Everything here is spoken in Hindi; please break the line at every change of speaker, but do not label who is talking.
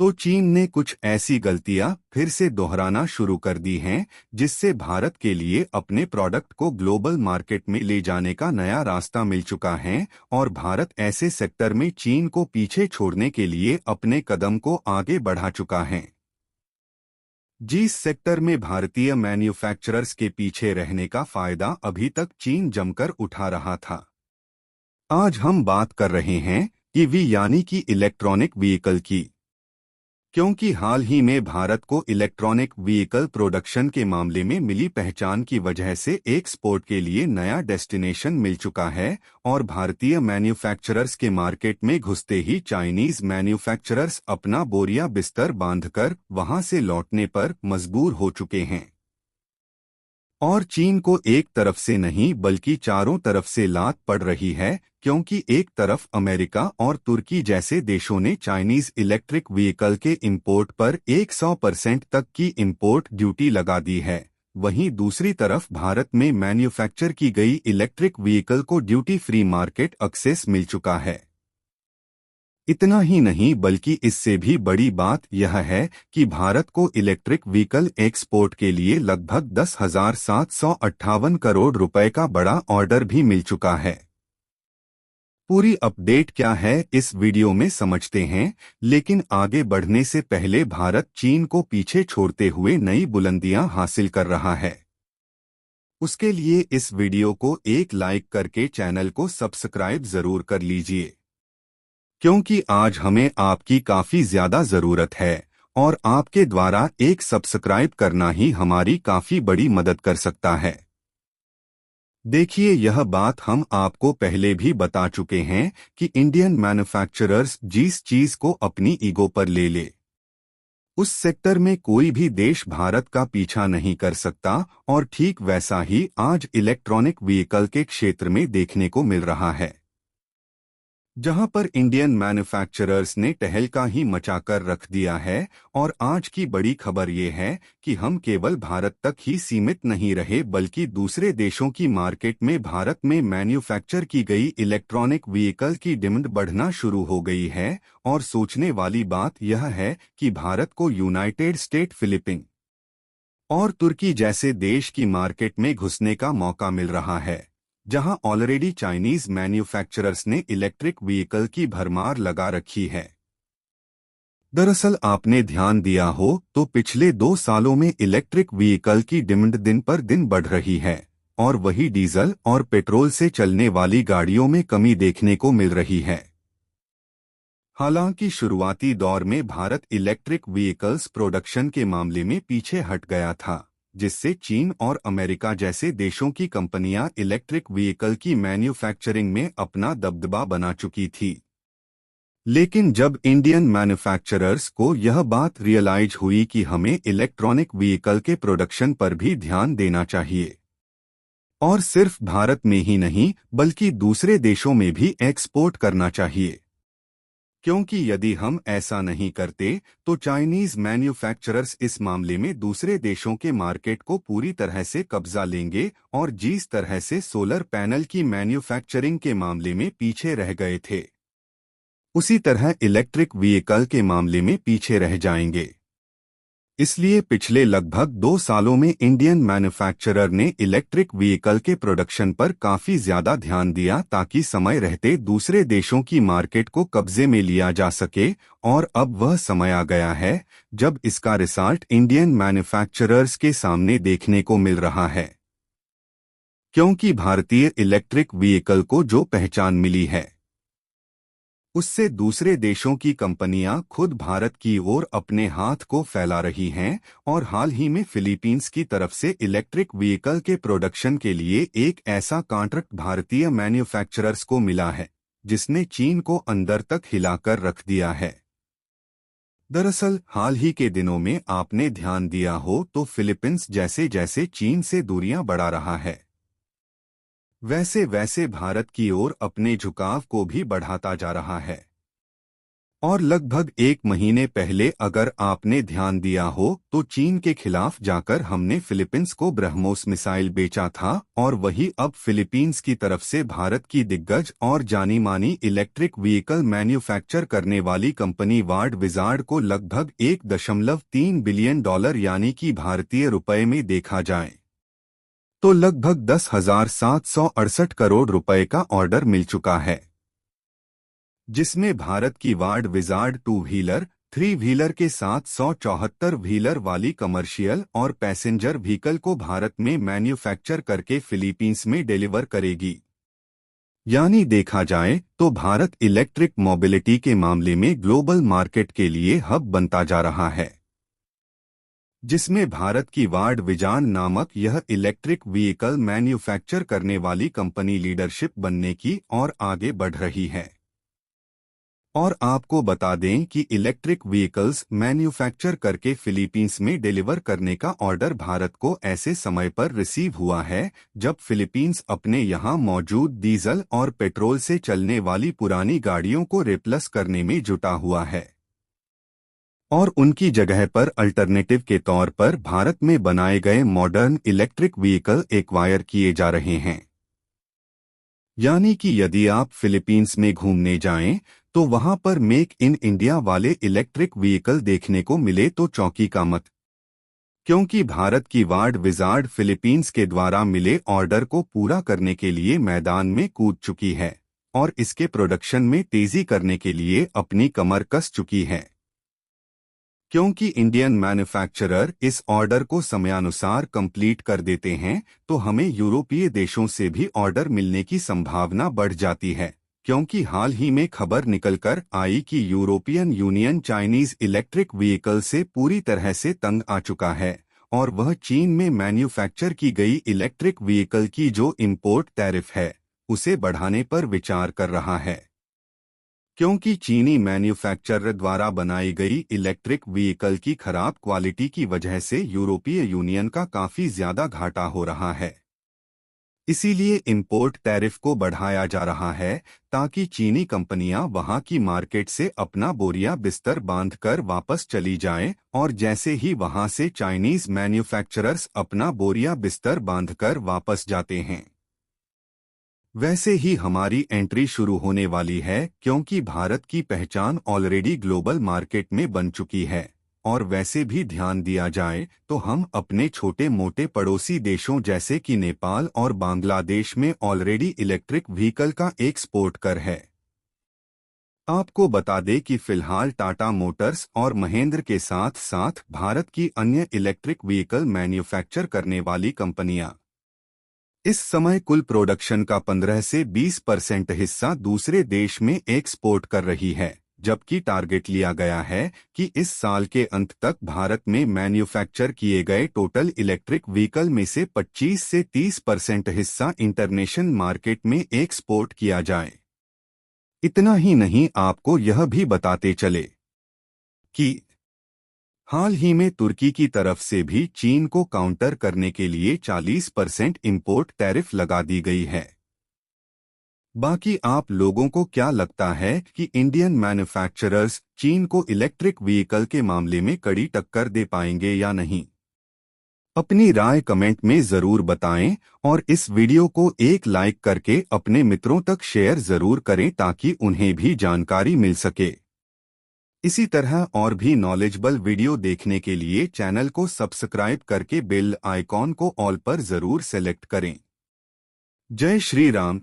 तो चीन ने कुछ ऐसी गलतियां फिर से दोहराना शुरू कर दी हैं जिससे भारत के लिए अपने प्रोडक्ट को ग्लोबल मार्केट में ले जाने का नया रास्ता मिल चुका है और भारत ऐसे सेक्टर में चीन को पीछे छोड़ने के लिए अपने कदम को आगे बढ़ा चुका है। जिस सेक्टर में भारतीय मैन्युफैक्चरर्स के पीछे रहने का फायदा अभी तक चीन जमकर उठा रहा था। आज हम बात कर रहे हैं ईवी यानी कि इलेक्ट्रॉनिक व्हीकल की, क्योंकि हाल ही में भारत को इलेक्ट्रॉनिक व्हीकल प्रोडक्शन के मामले में मिली पहचान की वजह से एक्सपोर्ट के लिए नया डेस्टिनेशन मिल चुका है और भारतीय मैन्युफैक्चरर्स के मार्केट में घुसते ही चाइनीज मैन्युफैक्चरर्स अपना बोरिया बिस्तर बांधकर वहां से लौटने पर मजबूर हो चुके हैं। और चीन को एक तरफ से नहीं बल्कि चारों तरफ से लात पड़ रही है, क्योंकि एक तरफ अमेरिका और तुर्की जैसे देशों ने चाइनीज इलेक्ट्रिक व्हीकल के इंपोर्ट पर 100% तक की इंपोर्ट ड्यूटी लगा दी है, वहीं दूसरी तरफ भारत में मैन्युफैक्चर की गई इलेक्ट्रिक व्हीकल को ड्यूटी फ्री मार्केट एक्सेस मिल चुका है। इतना ही नहीं बल्कि इससे भी बड़ी बात यह है कि भारत को इलेक्ट्रिक व्हीकल एक्सपोर्ट के लिए लगभग 10,758 करोड़ रुपए का बड़ा ऑर्डर भी मिल चुका है। पूरी अपडेट क्या है इस वीडियो में समझते हैं, लेकिन आगे बढ़ने से पहले भारत चीन को पीछे छोड़ते हुए नई बुलंदियां हासिल कर रहा है। उसके लिए इस वीडियो को एक लाइक करके चैनल को सब्सक्राइब जरूर कर लीजिए, क्योंकि आज हमें आपकी काफी ज्यादा जरूरत है और आपके द्वारा एक सब्सक्राइब करना ही हमारी काफी बड़ी मदद कर सकता है। देखिए, यह बात हम आपको पहले भी बता चुके हैं कि इंडियन मैन्युफैक्चरर्स जिस चीज को अपनी ईगो पर ले ले, उस सेक्टर में कोई भी देश भारत का पीछा नहीं कर सकता और ठीक वैसा ही आज इलेक्ट्रॉनिक व्हीकल के क्षेत्र में देखने को मिल रहा है, जहां पर इंडियन मैन्युफैक्चरर्स ने टहलका ही मचाकर रख दिया है। और आज की बड़ी खबर ये है कि हम केवल भारत तक ही सीमित नहीं रहे बल्कि दूसरे देशों की मार्केट में भारत में मैन्युफैक्चर की गई इलेक्ट्रॉनिक व्हीकल की डिमांड बढ़ना शुरू हो गई है। और सोचने वाली बात यह है कि भारत को यूनाइटेड स्टेट, फिलीपींस और तुर्की जैसे देश की मार्केट में घुसने का मौका मिल रहा है, जहां ऑलरेडी चाइनीज मैन्युफैक्चरर्स ने इलेक्ट्रिक व्हीकल की भरमार लगा रखी है। दरअसल आपने ध्यान दिया हो तो पिछले 2 सालों में इलेक्ट्रिक व्हीकल की डिमांड दिन पर दिन बढ़ रही है और वही डीजल और पेट्रोल से चलने वाली गाड़ियों में कमी देखने को मिल रही है। हालांकि शुरुआती दौर में भारत इलेक्ट्रिक व्हीकल्स प्रोडक्शन के मामले में पीछे हट गया था, जिससे चीन और अमेरिका जैसे देशों की कंपनियां इलेक्ट्रिक व्हीकल की मैन्युफैक्चरिंग में अपना दबदबा बना चुकी थी। लेकिन जब इंडियन मैन्युफैक्चरर्स को यह बात रियलाइज हुई कि हमें इलेक्ट्रॉनिक व्हीकल के प्रोडक्शन पर भी ध्यान देना चाहिए और सिर्फ भारत में ही नहीं बल्कि दूसरे देशों में भी एक्सपोर्ट करना चाहिए, क्योंकि यदि हम ऐसा नहीं करते तो चाइनीज मैन्युफैक्चरर्स इस मामले में दूसरे देशों के मार्केट को पूरी तरह से कब्जा लेंगे और जिस तरह से सोलर पैनल की मैन्युफैक्चरिंग के मामले में पीछे रह गए थे, उसी तरह इलेक्ट्रिक व्हीकल के मामले में पीछे रह जाएंगे। इसलिए पिछले लगभग 2 सालों में इंडियन मैन्युफैक्चरर ने इलेक्ट्रिक व्हीकल के प्रोडक्शन पर काफी ज्यादा ध्यान दिया ताकि समय रहते दूसरे देशों की मार्केट को कब्जे में लिया जा सके। और अब वह समय आ गया है जब इसका रिजल्ट इंडियन मैन्युफैक्चरर्स के सामने देखने को मिल रहा है, क्योंकि भारतीय इलेक्ट्रिक व्हीकल को जो पहचान मिली है उससे दूसरे देशों की कंपनियां खुद भारत की ओर अपने हाथ को फैला रही हैं और हाल ही में फिलीपींस की तरफ से इलेक्ट्रिक व्हीकल के प्रोडक्शन के लिए एक ऐसा कॉन्ट्रैक्ट भारतीय मैन्युफैक्चरर्स को मिला है जिसने चीन को अंदर तक हिलाकर रख दिया है। दरअसल हाल ही के दिनों में आपने ध्यान दिया हो तो फिलीपींस जैसे जैसे चीन से दूरियां बढ़ा रहा है, वैसे वैसे भारत की ओर अपने झुकाव को भी बढ़ाता जा रहा है। और लगभग एक महीने पहले अगर आपने ध्यान दिया हो तो चीन के खिलाफ जाकर हमने फिलीपींस को ब्रह्मोस मिसाइल बेचा था और वही अब फिलीपींस की तरफ से भारत की दिग्गज और जानी मानी इलेक्ट्रिक व्हीकल मैन्युफैक्चर करने वाली कंपनी वार्ड विजार्ड को लगभग 1.3 बिलियन डॉलर यानी कि भारतीय रुपए में देखा जाए तो लगभग 10,768 करोड़ रुपए का ऑर्डर मिल चुका है, जिसमें भारत की वार्ड विजार्ड 2 व्हीलर 3 व्हीलर के साथ 174 व्हीलर वाली कमर्शियल और पैसेंजर व्हीकल को भारत में मैन्युफैक्चर करके फिलीपींस में डिलीवर करेगी। यानी देखा जाए तो भारत इलेक्ट्रिक मोबिलिटी के मामले में ग्लोबल मार्केट के लिए हब बनता जा रहा है, जिसमें भारत की वार्ड विजान नामक यह इलेक्ट्रिक व्हीकल मैन्युफैक्चर करने वाली कंपनी लीडरशिप बनने की और आगे बढ़ रही है। और आपको बता दें कि इलेक्ट्रिक व्हीकल्स मैन्युफैक्चर करके फिलीपींस में डिलीवर करने का ऑर्डर भारत को ऐसे समय पर रिसीव हुआ है जब फिलीपींस अपने यहां मौजूद डीजल और पेट्रोल से चलने वाली पुरानी गाड़ियों को रिप्लेस करने में जुटा हुआ है और उनकी जगह पर अल्टरनेटिव के तौर पर भारत में बनाए गए मॉडर्न इलेक्ट्रिक व्हीकल एक्वायर किए जा रहे हैं। यानी कि यदि आप फिलीपींस में घूमने जाएं तो वहां पर मेक इन इंडिया वाले इलेक्ट्रिक व्हीकल देखने को मिले तो चौंकी का मत, क्योंकि भारत की वार्ड विजार्ड फिलीपींस के द्वारा मिले ऑर्डर को पूरा करने के लिए मैदान में कूद चुकी है और इसके प्रोडक्शन में तेजी करने के लिए अपनी कमर कस चुकी है, क्योंकि इंडियन मैन्युफैक्चरर इस ऑर्डर को समयानुसार कंप्लीट कर देते हैं तो हमें यूरोपीय देशों से भी ऑर्डर मिलने की संभावना बढ़ जाती है, क्योंकि हाल ही में खबर निकलकर आई कि European union Chinese electric vehicle से पूरी तरह से तंग आ चुका है और वह चीन में मैन्युफैक्चर की गई इलेक्ट्रिक व्हीकल की जो इंपोर्ट टैरिफ है उसे बढ़ाने पर विचार कर रहा है, क्योंकि चीनी मैन्युफैक्चरर द्वारा बनाई गई इलेक्ट्रिक व्हीकल की खराब क्वालिटी की वजह से यूरोपीय यूनियन का काफी ज्यादा घाटा हो रहा है। इसीलिए इंपोर्ट टैरिफ को बढ़ाया जा रहा है ताकि चीनी कंपनियां वहां की मार्केट से अपना बोरिया बिस्तर बांधकर वापस चली जाएं और जैसे ही वहां से चाइनीज मैन्युफैक्चरर्स अपना बोरिया बिस्तर बांधकर वापस जाते हैं वैसे ही हमारी एंट्री शुरू होने वाली है, क्योंकि भारत की पहचान ऑलरेडी ग्लोबल मार्केट में बन चुकी है और वैसे भी ध्यान दिया जाए तो हम अपने छोटे मोटे पड़ोसी देशों जैसे कि नेपाल और बांग्लादेश में ऑलरेडी इलेक्ट्रिक व्हीकल का एक्सपोर्टर है। आपको बता दें कि फिलहाल टाटा मोटर्स और महेंद्र के साथ साथ भारत की अन्य इलेक्ट्रिक व्हीकल मैन्युफैक्चर करने वाली कंपनियां इस समय कुल प्रोडक्शन का 15 से 20% हिस्सा दूसरे देश में एक्सपोर्ट कर रही है, जबकि टारगेट लिया गया है कि इस साल के अंत तक भारत में मैन्युफैक्चर किए गए टोटल इलेक्ट्रिक व्हीकल में से 25 से 30% हिस्सा इंटरनेशनल मार्केट में एक्सपोर्ट किया जाए। इतना ही नहीं, आपको यह भी बताते चले कि हाल ही में तुर्की की तरफ से भी चीन को काउंटर करने के लिए 40% इंपोर्ट टैरिफ लगा दी गई है। बाकी आप लोगों को क्या लगता है कि इंडियन मैन्युफैक्चरर्स चीन को इलेक्ट्रिक व्हीकल के मामले में कड़ी टक्कर दे पाएंगे या नहीं? अपनी राय कमेंट में जरूर बताएं और इस वीडियो को एक लाइक करके अपने मित्रों तक शेयर जरूर करें ताकि उन्हें भी जानकारी मिल सके। इसी तरह और भी नॉलेजेबल वीडियो देखने के लिए चैनल को सब्सक्राइब करके बेल आइकॉन को ऑल पर जरूर सेलेक्ट करें। जय श्री राम।